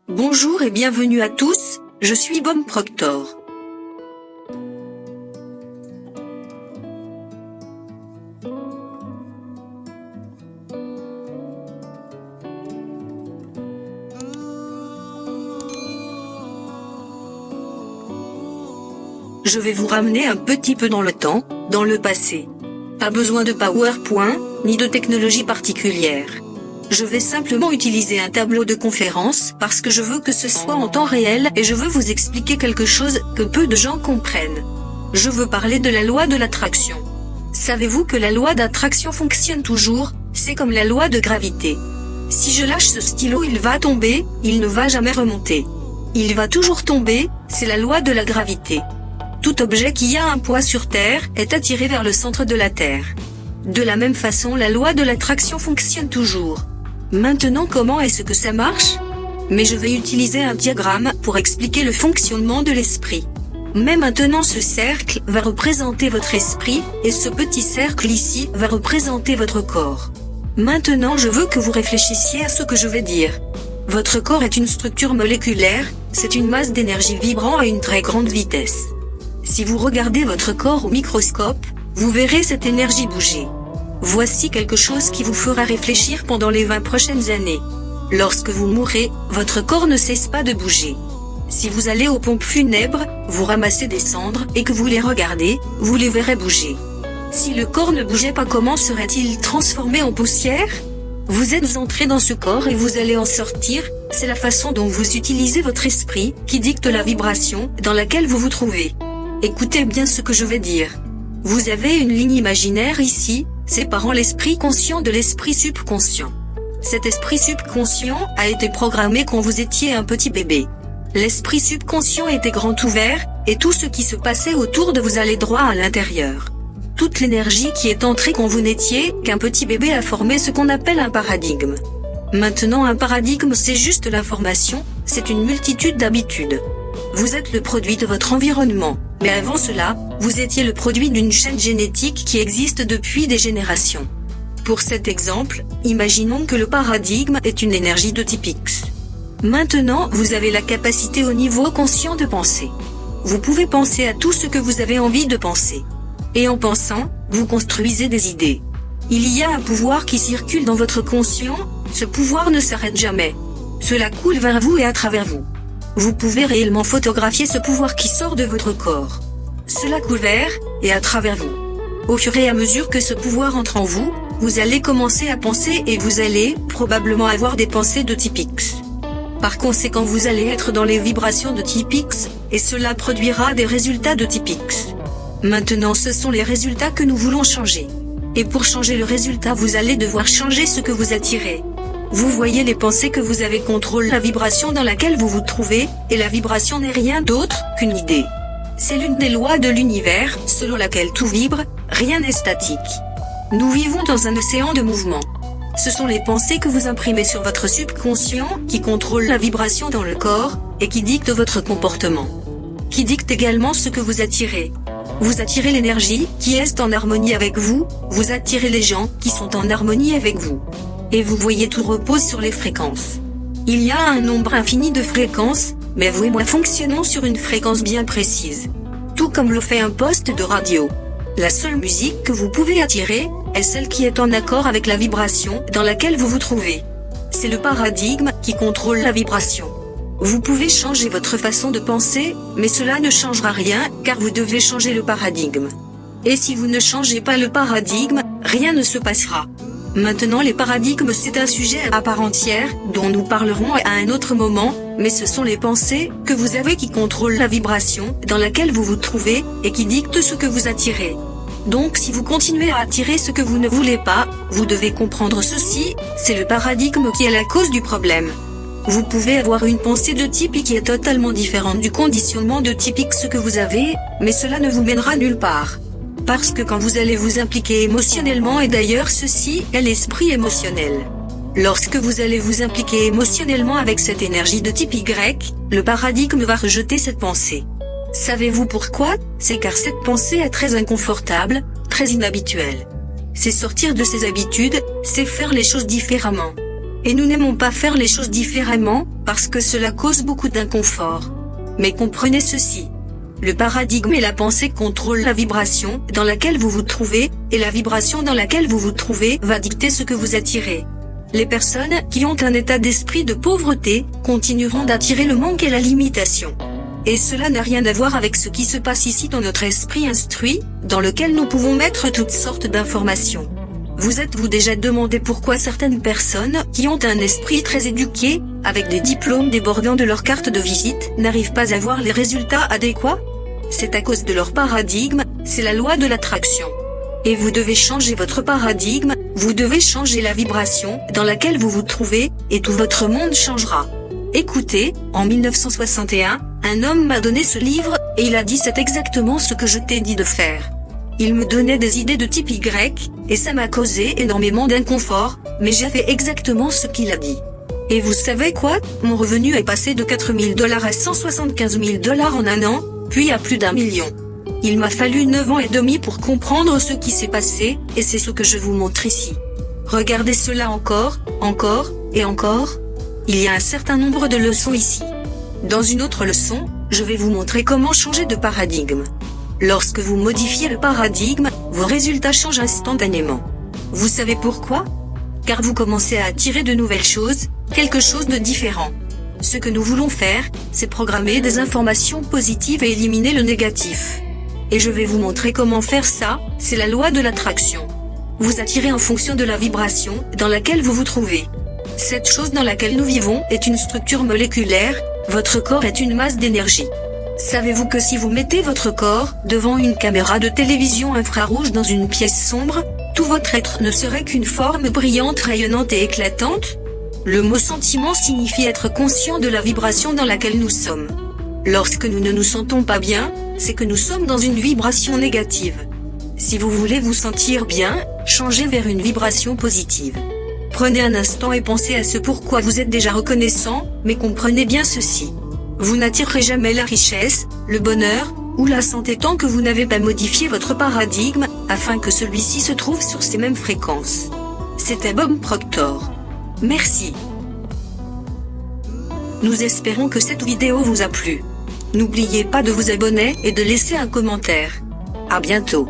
Bonjour et bienvenue à tous, je suis Bob Proctor. Je vais vous ramener un petit peu dans le temps, dans le passé. Pas besoin de PowerPoint, ni de technologie particulière. Je vais simplement utiliser un tableau de conférence parce que je veux que ce soit en temps réel et je veux vous expliquer quelque chose que peu de gens comprennent. Je veux parler de la loi de l'attraction. Savez-vous que la loi d'attraction fonctionne toujours? C'est comme la loi de gravité. Si je lâche ce stylo, il va tomber, il ne va jamais remonter. Il va toujours tomber, c'est la loi de la gravité. Tout objet qui a un poids sur Terre est attiré vers le centre de la Terre. De la même façon, la loi de l'attraction fonctionne toujours. Maintenant, comment est-ce que ça marche? Mais je vais utiliser un diagramme pour expliquer le fonctionnement de l'esprit. Mais maintenant, ce cercle va représenter votre esprit, et ce petit cercle ici va représenter votre corps. Maintenant, je veux que vous réfléchissiez à ce que je vais dire. Votre corps est une structure moléculaire, c'est une masse d'énergie vibrant à une très grande vitesse. Si vous regardez votre corps au microscope, vous verrez cette énergie bouger. Voici quelque chose qui vous fera réfléchir pendant les 20 prochaines années. Lorsque vous mourrez, votre corps ne cesse pas de bouger. Si vous allez aux pompes funèbres, vous ramassez des cendres et que vous les regardez, vous les verrez bouger. Si le corps ne bougeait pas, comment serait-il transformé en poussière? Vous êtes entré dans ce corps et vous allez en sortir, c'est la façon dont vous utilisez votre esprit qui dicte la vibration dans laquelle vous vous trouvez. Écoutez bien ce que je vais dire. Vous avez une ligne imaginaire ici, séparant l'esprit conscient de l'esprit subconscient. Cet esprit subconscient a été programmé quand vous étiez un petit bébé. L'esprit subconscient était grand ouvert, et tout ce qui se passait autour de vous allait droit à l'intérieur. Toute l'énergie qui est entrée quand vous n'étiez qu'un petit bébé a formé ce qu'on appelle un paradigme. Maintenant, un paradigme, c'est juste l'information, c'est une multitude d'habitudes. Vous êtes le produit de votre environnement, mais avant cela, vous étiez le produit d'une chaîne génétique qui existe depuis des générations. Pour cet exemple, imaginons que le paradigme est une énergie de type X. Maintenant, vous avez la capacité au niveau conscient de penser. Vous pouvez penser à tout ce que vous avez envie de penser. Et en pensant, vous construisez des idées. Il y a un pouvoir qui circule dans votre conscient, ce pouvoir ne s'arrête jamais. Cela coule vers vous et à travers vous. Vous pouvez réellement photographier ce pouvoir qui sort de votre corps. Cela coule vers et à travers vous. Au fur et à mesure que ce pouvoir entre en vous, vous allez commencer à penser et vous allez probablement avoir des pensées de type X. Par conséquent, vous allez être dans les vibrations de type X, et cela produira des résultats de type X. Maintenant, ce sont les résultats que nous voulons changer. Et pour changer le résultat, vous allez devoir changer ce que vous attirez. Vous voyez, les pensées que vous avez contrôlent la vibration dans laquelle vous vous trouvez, et la vibration n'est rien d'autre qu'une idée. C'est l'une des lois de l'univers, selon laquelle tout vibre, rien n'est statique. Nous vivons dans un océan de mouvement. Ce sont les pensées que vous imprimez sur votre subconscient qui contrôlent la vibration dans le corps, et qui dictent votre comportement. Qui dictent également ce que vous attirez. Vous attirez l'énergie qui est en harmonie avec vous, vous attirez les gens qui sont en harmonie avec vous. Et vous voyez, tout repose sur les fréquences. Il y a un nombre infini de fréquences, mais vous et moi fonctionnons sur une fréquence bien précise. Tout comme le fait un poste de radio. La seule musique que vous pouvez attirer est celle qui est en accord avec la vibration dans laquelle vous vous trouvez. C'est le paradigme qui contrôle la vibration. Vous pouvez changer votre façon de penser, mais cela ne changera rien car vous devez changer le paradigme. Et si vous ne changez pas le paradigme, rien ne se passera. Maintenant, les paradigmes, c'est un sujet à part entière, dont nous parlerons à un autre moment, mais ce sont les pensées que vous avez qui contrôlent la vibration dans laquelle vous vous trouvez, et qui dictent ce que vous attirez. Donc si vous continuez à attirer ce que vous ne voulez pas, vous devez comprendre ceci, c'est le paradigme qui est la cause du problème. Vous pouvez avoir une pensée de type Y qui est totalement différente du conditionnement de type X que vous avez, mais cela ne vous mènera nulle part. Parce que quand vous allez vous impliquer émotionnellement, et d'ailleurs ceci est l'esprit émotionnel. Lorsque vous allez vous impliquer émotionnellement avec cette énergie de type Y, le paradigme va rejeter cette pensée. Savez-vous pourquoi? C'est car cette pensée est très inconfortable, très inhabituelle. C'est sortir de ses habitudes, c'est faire les choses différemment. Et nous n'aimons pas faire les choses différemment, parce que cela cause beaucoup d'inconfort. Mais comprenez ceci. Le paradigme et la pensée contrôlent la vibration dans laquelle vous vous trouvez, et la vibration dans laquelle vous vous trouvez va dicter ce que vous attirez. Les personnes qui ont un état d'esprit de pauvreté continueront d'attirer le manque et la limitation. Et cela n'a rien à voir avec ce qui se passe ici dans notre esprit instruit, dans lequel nous pouvons mettre toutes sortes d'informations. Vous êtes-vous déjà demandé pourquoi certaines personnes qui ont un esprit très éduqué, avec des diplômes débordant de leur carte de visite, n'arrivent pas à voir les résultats adéquats? C'est à cause de leur paradigme, c'est la loi de l'attraction. Et vous devez changer votre paradigme, vous devez changer la vibration dans laquelle vous vous trouvez, et tout votre monde changera. Écoutez, en 1961, un homme m'a donné ce livre, et il a dit c'est exactement ce que je t'ai dit de faire. Il me donnait des idées de type Y, et ça m'a causé énormément d'inconfort, mais j'ai fait exactement ce qu'il a dit. Et vous savez quoi? Mon revenu est passé de 4 000 $ à 175 000 $ en un an, puis à plus d'1 million. Il m'a fallu 9 ans et demi pour comprendre ce qui s'est passé, et c'est ce que je vous montre ici. Regardez cela encore, encore, et encore. Il y a un certain nombre de leçons ici. Dans une autre leçon, je vais vous montrer comment changer de paradigme. Lorsque vous modifiez le paradigme, vos résultats changent instantanément. Vous savez pourquoi? Car vous commencez à attirer de nouvelles choses, quelque chose de différent. Ce que nous voulons faire, c'est programmer des informations positives et éliminer le négatif. Et je vais vous montrer comment faire ça, c'est la loi de l'attraction. Vous attirez en fonction de la vibration dans laquelle vous vous trouvez. Cette chose dans laquelle nous vivons est une structure moléculaire, votre corps est une masse d'énergie. Savez-vous que si vous mettez votre corps devant une caméra de télévision infrarouge dans une pièce sombre, tout votre être ne serait qu'une forme brillante, rayonnante et éclatante? Le mot sentiment signifie être conscient de la vibration dans laquelle nous sommes. Lorsque nous ne nous sentons pas bien, c'est que nous sommes dans une vibration négative. Si vous voulez vous sentir bien, changez vers une vibration positive. Prenez un instant et pensez à ce pourquoi vous êtes déjà reconnaissant, mais comprenez bien ceci. Vous n'attirerez jamais la richesse, le bonheur, ou la santé tant que vous n'avez pas modifié votre paradigme, afin que celui-ci se trouve sur ces mêmes fréquences. C'était Bob Proctor. Merci. Nous espérons que cette vidéo vous a plu. N'oubliez pas de vous abonner et de laisser un commentaire. À bientôt.